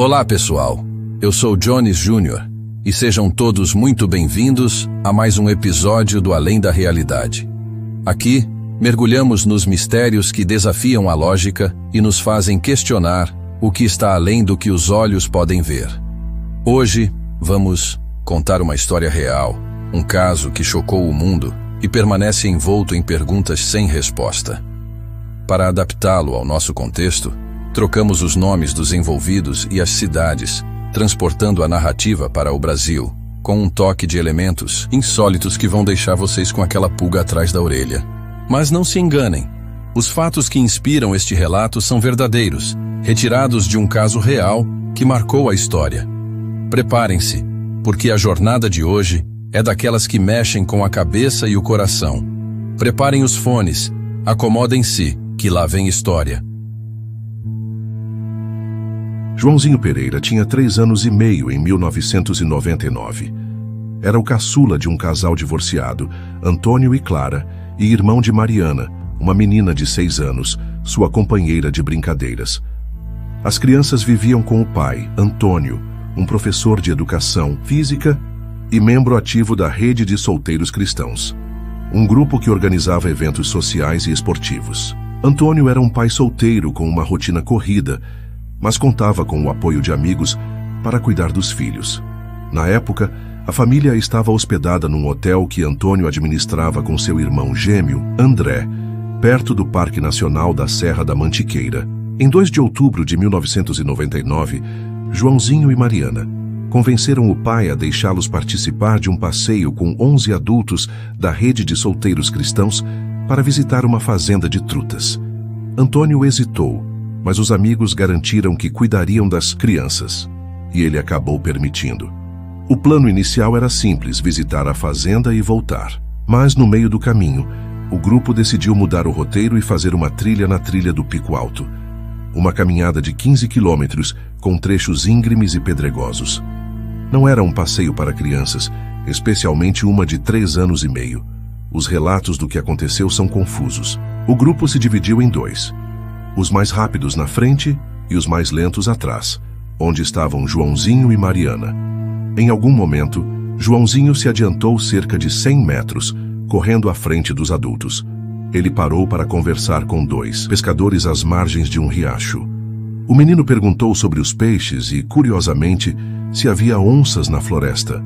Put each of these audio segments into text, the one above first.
Olá, pessoal. Eu sou Jones Jr. e sejam todos muito bem-vindos a mais um episódio do Além da Realidade. Aqui, mergulhamos nos mistérios que desafiam a lógica e nos fazem questionar o que está além do que os olhos podem ver. Hoje, vamos contar uma história real, um caso que chocou o mundo e permanece envolto em perguntas sem resposta. Para adaptá-lo ao nosso contexto, trocamos os nomes dos envolvidos e as cidades, transportando a narrativa para o Brasil, com um toque de elementos insólitos que vão deixar vocês com aquela pulga atrás da orelha. Mas não se enganem, os fatos que inspiram este relato são verdadeiros, retirados de um caso real que marcou a história. Preparem-se, porque a jornada de hoje é daquelas que mexem com a cabeça e o coração. Preparem os fones, acomodem-se, que lá vem história. Joãozinho Pereira tinha 3 anos e meio em 1999. Era o caçula de um casal divorciado, Antônio e Clara, e irmão de Mariana, uma menina de 6 anos, sua companheira de brincadeiras. As crianças viviam com o pai, Antônio, um professor de educação física e membro ativo da Rede de Solteiros Cristãos, um grupo que organizava eventos sociais e esportivos. Antônio era um pai solteiro com uma rotina corrida, mas contava com o apoio de amigos para cuidar dos filhos. Na época, a família estava hospedada num hotel que Antônio administrava com seu irmão gêmeo, André, perto do Parque Nacional da Serra da Mantiqueira. Em 2 de outubro de 1999, Joãozinho e Mariana convenceram o pai a deixá-los participar de um passeio com 11 adultos da Rede de Solteiros Cristãos para visitar uma fazenda de trutas. Antônio hesitou, mas os amigos garantiram que cuidariam das crianças, e ele acabou permitindo. O plano inicial era simples, visitar a fazenda e voltar. Mas no meio do caminho, o grupo decidiu mudar o roteiro e fazer uma trilha na trilha do Pico Alto. Uma caminhada de 15 quilômetros, com trechos íngremes e pedregosos. Não era um passeio para crianças, especialmente uma de 3 anos e meio. Os relatos do que aconteceu são confusos. O grupo se dividiu em 2. Os mais rápidos na frente e os mais lentos atrás, onde estavam Joãozinho e Mariana. Em algum momento, Joãozinho se adiantou cerca de 100 metros, correndo à frente dos adultos. Ele parou para conversar com 2 pescadores às margens de um riacho. O menino perguntou sobre os peixes e, curiosamente, se havia onças na floresta.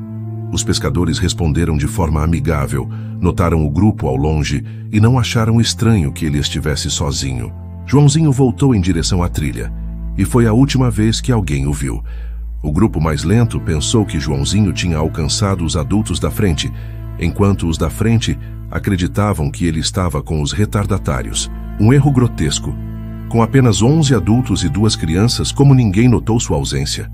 Os pescadores responderam de forma amigável, notaram o grupo ao longe e não acharam estranho que ele estivesse sozinho. Joãozinho voltou em direção à trilha, e foi a última vez que alguém o viu. O grupo mais lento pensou que Joãozinho tinha alcançado os adultos da frente, enquanto os da frente acreditavam que ele estava com os retardatários. Um erro grotesco. Com apenas 11 adultos e 2 crianças, como ninguém notou sua ausência.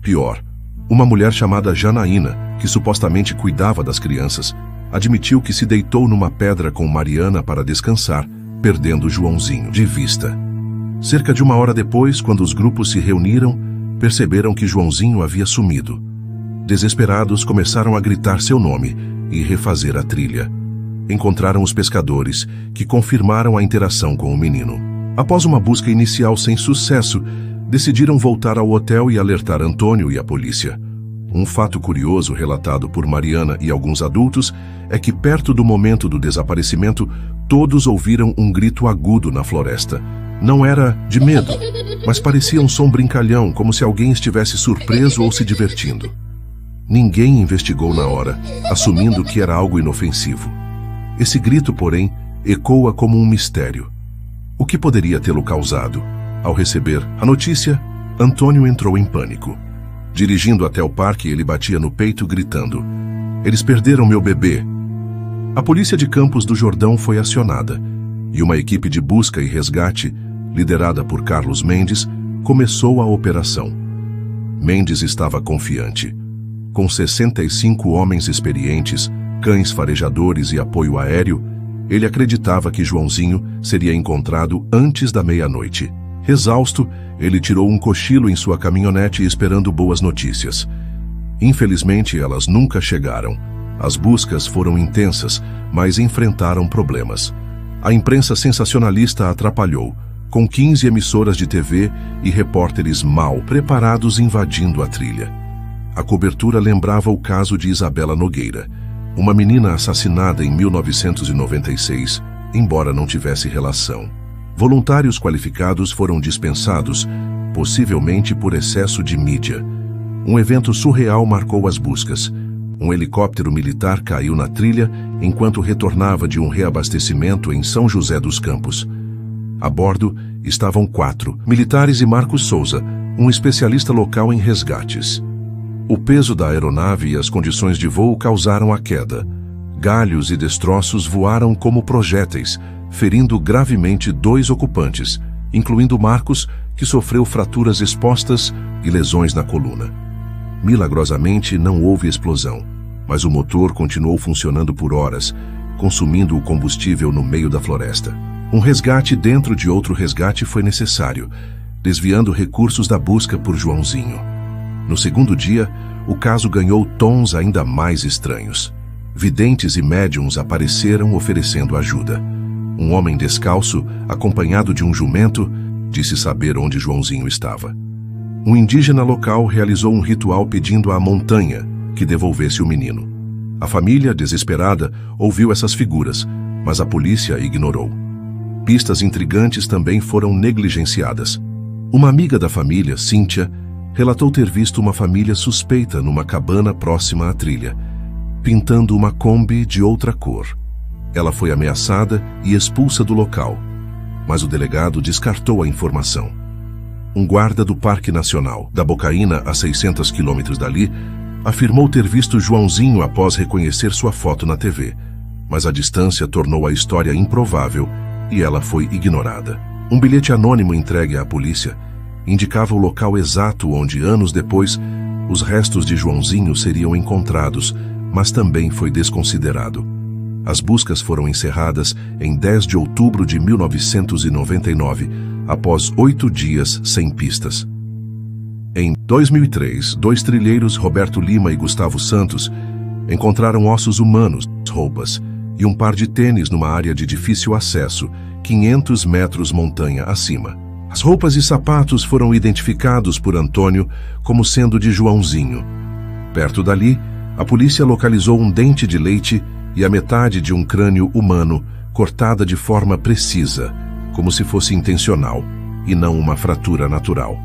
Pior, uma mulher chamada Janaína, que supostamente cuidava das crianças, admitiu que se deitou numa pedra com Mariana para descansar, perdendo Joãozinho de vista. Cerca de 1 hora depois, quando os grupos se reuniram, perceberam que Joãozinho havia sumido. Desesperados, começaram a gritar seu nome e refazer a trilha. Encontraram os pescadores, que confirmaram a interação com o menino. Após uma busca inicial sem sucesso, decidiram voltar ao hotel e alertar Antônio e a polícia. Um fato curioso relatado por Mariana e alguns adultos é que, perto do momento do desaparecimento, todos ouviram um grito agudo na floresta. Não era de medo, mas parecia um som brincalhão, como se alguém estivesse surpreso ou se divertindo. Ninguém investigou na hora, assumindo que era algo inofensivo. Esse grito, porém, ecoa como um mistério. O que poderia tê-lo causado? Ao receber a notícia, Antônio entrou em pânico. Dirigindo até o parque, ele batia no peito, gritando: "Eles perderam meu bebê!" A polícia de Campos do Jordão foi acionada, e uma equipe de busca e resgate, liderada por Carlos Mendes, começou a operação. Mendes estava confiante. Com 65 homens experientes, cães farejadores e apoio aéreo, ele acreditava que Joãozinho seria encontrado antes da meia-noite. Exausto, ele tirou um cochilo em sua caminhonete esperando boas notícias. Infelizmente, elas nunca chegaram. As buscas foram intensas, mas enfrentaram problemas. A imprensa sensacionalista atrapalhou, com 15 emissoras de TV e repórteres mal preparados invadindo a trilha. A cobertura lembrava o caso de Isabela Nogueira, uma menina assassinada em 1996, embora não tivesse relação. Voluntários qualificados foram dispensados, possivelmente por excesso de mídia. Um evento surreal marcou as buscas. Um helicóptero militar caiu na trilha enquanto retornava de um reabastecimento em São José dos Campos. A bordo estavam 4 militares e Marcos Souza, um especialista local em resgates. O peso da aeronave e as condições de voo causaram a queda. Galhos e destroços voaram como projéteis, ferindo gravemente 2 ocupantes, incluindo Marcos, que sofreu fraturas expostas e lesões na coluna. Milagrosamente, não houve explosão, mas o motor continuou funcionando por horas, consumindo o combustível no meio da floresta. Um resgate dentro de outro resgate foi necessário, desviando recursos da busca por Joãozinho. No segundo dia, o caso ganhou tons ainda mais estranhos. Videntes e médiums apareceram oferecendo ajuda. Um homem descalço, acompanhado de um jumento, disse saber onde Joãozinho estava. Um indígena local realizou um ritual pedindo à montanha que devolvesse o menino. A família, desesperada, ouviu essas figuras, mas a polícia ignorou. Pistas intrigantes também foram negligenciadas. Uma amiga da família, Cíntia, relatou ter visto uma família suspeita numa cabana próxima à trilha, pintando uma Kombi de outra cor. Ela foi ameaçada e expulsa do local, mas o delegado descartou a informação. Um guarda do Parque Nacional da Bocaina, a 600 quilômetros dali, afirmou ter visto Joãozinho após reconhecer sua foto na TV, mas a distância tornou a história improvável e ela foi ignorada. Um bilhete anônimo entregue à polícia indicava o local exato onde, anos depois, os restos de Joãozinho seriam encontrados, mas também foi desconsiderado. As buscas foram encerradas em 10 de outubro de 1999, após 8 dias sem pistas. Em 2003, 2 trilheiros, Roberto Lima e Gustavo Santos, encontraram ossos humanos, roupas e um par de tênis numa área de difícil acesso, 500 metros montanha acima. As roupas e sapatos foram identificados por Antônio como sendo de Joãozinho. Perto dali, a polícia localizou um dente de leite e a metade de um crânio humano cortada de forma precisa, como se fosse intencional, e não uma fratura natural.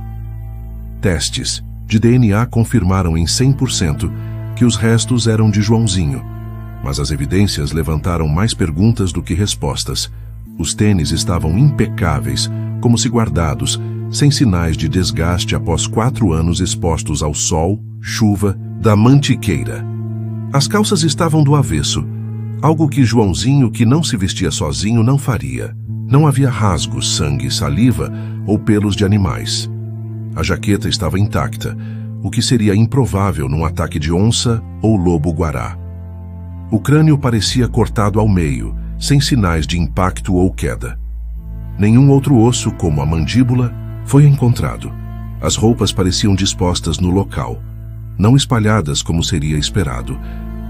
Testes de DNA confirmaram em 100% que os restos eram de Joãozinho, mas as evidências levantaram mais perguntas do que respostas. Os tênis estavam impecáveis, como se guardados, sem sinais de desgaste após 4 anos expostos ao sol, chuva, da mantiqueira. As calças estavam do avesso, algo que Joãozinho, que não se vestia sozinho, não faria. Não havia rasgos, sangue, saliva ou pelos de animais. A jaqueta estava intacta, o que seria improvável num ataque de onça ou lobo-guará. O crânio parecia cortado ao meio, sem sinais de impacto ou queda. Nenhum outro osso, como a mandíbula, foi encontrado. As roupas pareciam dispostas no local, não espalhadas como seria esperado.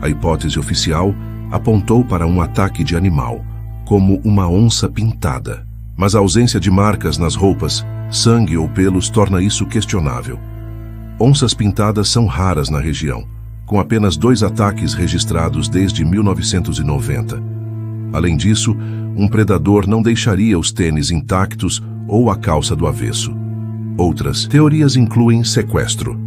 A hipótese oficial apontou para um ataque de animal, como uma onça pintada. Mas a ausência de marcas nas roupas, sangue ou pelos torna isso questionável. Onças pintadas são raras na região, com apenas 2 ataques registrados desde 1990. Além disso, um predador não deixaria os tênis intactos ou a calça do avesso. Outras teorias incluem sequestro.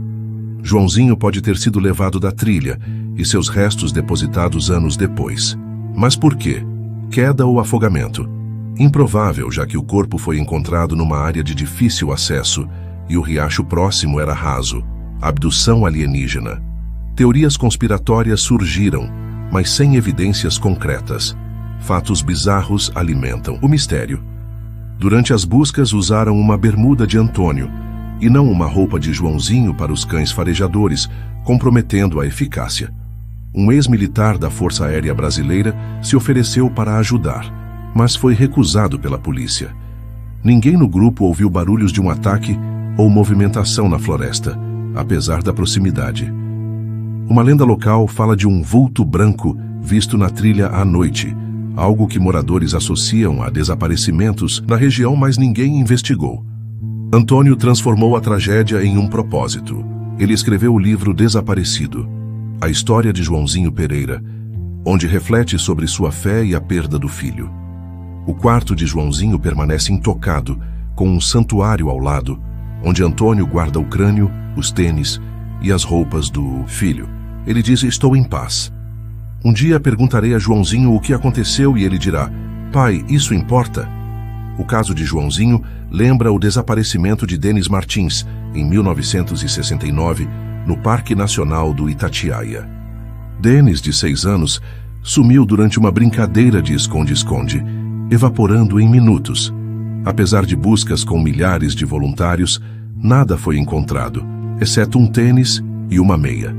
Joãozinho pode ter sido levado da trilha e seus restos depositados anos depois. Mas por quê? Queda ou afogamento? Improvável, já que o corpo foi encontrado numa área de difícil acesso e o riacho próximo era raso. Abdução alienígena. Teorias conspiratórias surgiram, mas sem evidências concretas. Fatos bizarros alimentam o mistério. Durante as buscas usaram uma bermuda de Antônio e não uma roupa de Joãozinho para os cães farejadores, comprometendo a eficácia. Um ex-militar da Força Aérea Brasileira se ofereceu para ajudar, mas foi recusado pela polícia. Ninguém no grupo ouviu barulhos de um ataque ou movimentação na floresta, apesar da proximidade. Uma lenda local fala de um vulto branco visto na trilha à noite, algo que moradores associam a desaparecimentos na região, mas ninguém investigou. Antônio transformou a tragédia em um propósito. Ele escreveu o livro Desaparecido, a história de Joãozinho Pereira, onde reflete sobre sua fé e a perda do filho. O quarto de Joãozinho permanece intocado, com um santuário ao lado, onde Antônio guarda o crânio, os tênis e as roupas do filho. Ele diz: estou em paz. Um dia perguntarei a Joãozinho o que aconteceu e ele dirá: pai, isso importa? O caso de Joãozinho lembra o desaparecimento de Denis Martins, em 1969, no Parque Nacional do Itatiaia. Denis, de 6 anos, sumiu durante uma brincadeira de esconde-esconde, evaporando em minutos. Apesar de buscas com milhares de voluntários, nada foi encontrado, exceto um tênis e uma meia.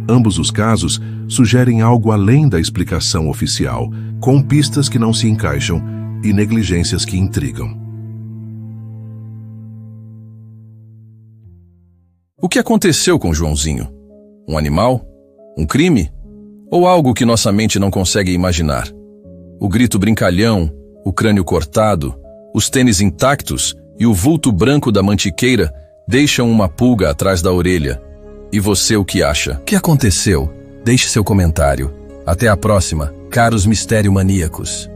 Ambos os casos sugerem algo além da explicação oficial, com pistas que não se encaixam e negligências que intrigam. O que aconteceu com Joãozinho? Um animal? Um crime? Ou algo que nossa mente não consegue imaginar? O grito brincalhão, o crânio cortado, os tênis intactos e o vulto branco da mantiqueira deixam uma pulga atrás da orelha. E você, o que acha? O que aconteceu? Deixe seu comentário. Até a próxima, caros mistério maníacos.